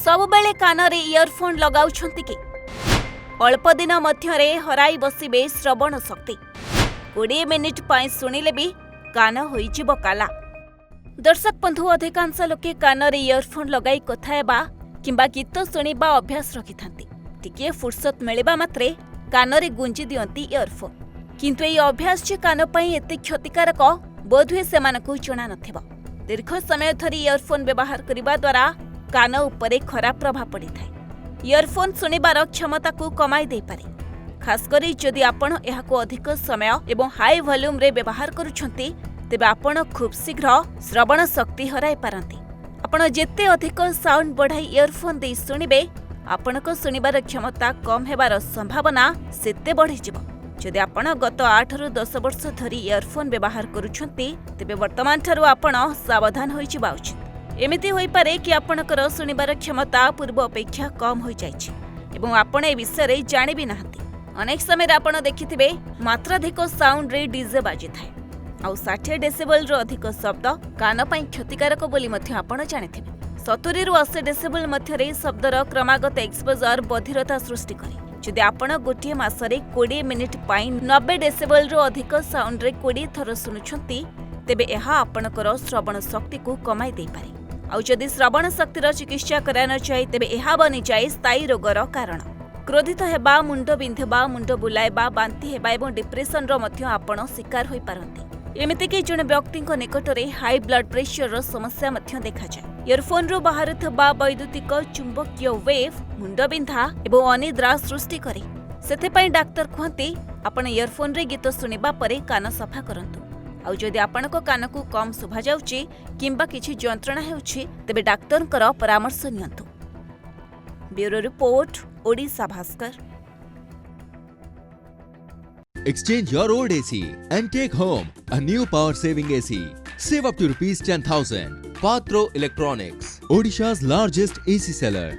सबुबेले कानरे earphone लगाउछंती कि अल्प दिन मध्यरे हराई बसिबे श्रवण शक्ति 20 मिनिट पाई शुणिले भी कान होइजिब काला। दर्शक बंधु अधिकांश लोके कानरे इयरफोन लगाई कथा हेबा किंबा गीत शुणिबा अभ्यास रखिथांती। टिके फुर्सत मिलिबा मात्रे कानरे गुंजी दियंती इयरफोन। किंतु एई अभ्यास जे कान पई एते क्षतिकारक बोधुए सेमानकु जणा नथिबो। दीर्घ समय धरी इयरफोन व्यवहार करिबा द्वारा कान उपरे खराब प्रभाव पड़िथाय। इयरफोन शुणिबार क्षमता को कमाई दे पारे। खास करी जदि आपण एहाको अधिक समय एवं हाई वॉल्यूम रे व्यवहार करूछंती तेबे आपण खूब शीघ्र श्रवण शक्ति हराई पारंती। आपण जेते अधिक साउंड बढ़ाई इयरफोन दे शुणिबे आपणक शुणिबार क्षमता कम हेबार संभावना सेते बढ़ी जिवो। जदि आपण गत 8 रु 10 वर्ष धरी इयरफोन व्यवहार करूछंती तेबे वर्तमान ठारू आपण सावधान होई जिबा उचित। एमिति होई पारे कि आपणकर शुणिबार क्षमता पूर्व अपेक्षा कम होई जायछि एवं आपण ए विषय रे जानि भी नाहंती। अनेक समय आपण देखिथिबे मात्राधिक साउंड रे डीजे बाजी थाए आ 60 डेसिबल रो अधिक शब्द कान पई क्षतिकारक बोली मध्य आपण जानिथिबे। 70 रु 80 डेसिबल मध्य रे शब्दर क्रमागत एक्सपोजर बधिरता सृष्टि करे। जदि आपण गोटिए मासरे 20 मिनिट पाई 90 डेसिबल रो अधिक साउंड रे 20 थर सुनुछंती तेबे एहा आपणकर श्रवण शक्ति को कमाई दे पारे। आउ जदि श्रवण शक्तिर चिकित्सा करान चाहे तेबे एहा बनि जाए स्थायी रोगर कारण। क्रोधित हेबा, मुंड बिंधेबा, मुंड बुलाइबा, बांती हेबा एवं डिप्रेशन रो मध्य आपण शिकार होई पारंती। एमिति कि जने व्यक्तिक निकटरे हाई ब्लड प्रेशर रो समस्या मध्य देखा जाए। इयरफोन रो बाहरुथबा वैद्युतिक चुंबकीय वेव मुंड बिंधा एवं अनिद्रा सृष्टि करे। सेथे पई डाक्टर कहते आपण इयरफोन रे गीत सुनिबा परे कान सफा करंतु। आउ जदि आपणक कान को कम सुभा जाउची किंबा किछि जंत्रणा हेउची तेबे डाक्टरकर परामर्श नियंतु। Bureau report, Odisha Bhaskar. Exchange your old AC and take home a new power-saving AC. Save up to ₹10,000. Patro Electronics, Odisha's largest AC seller.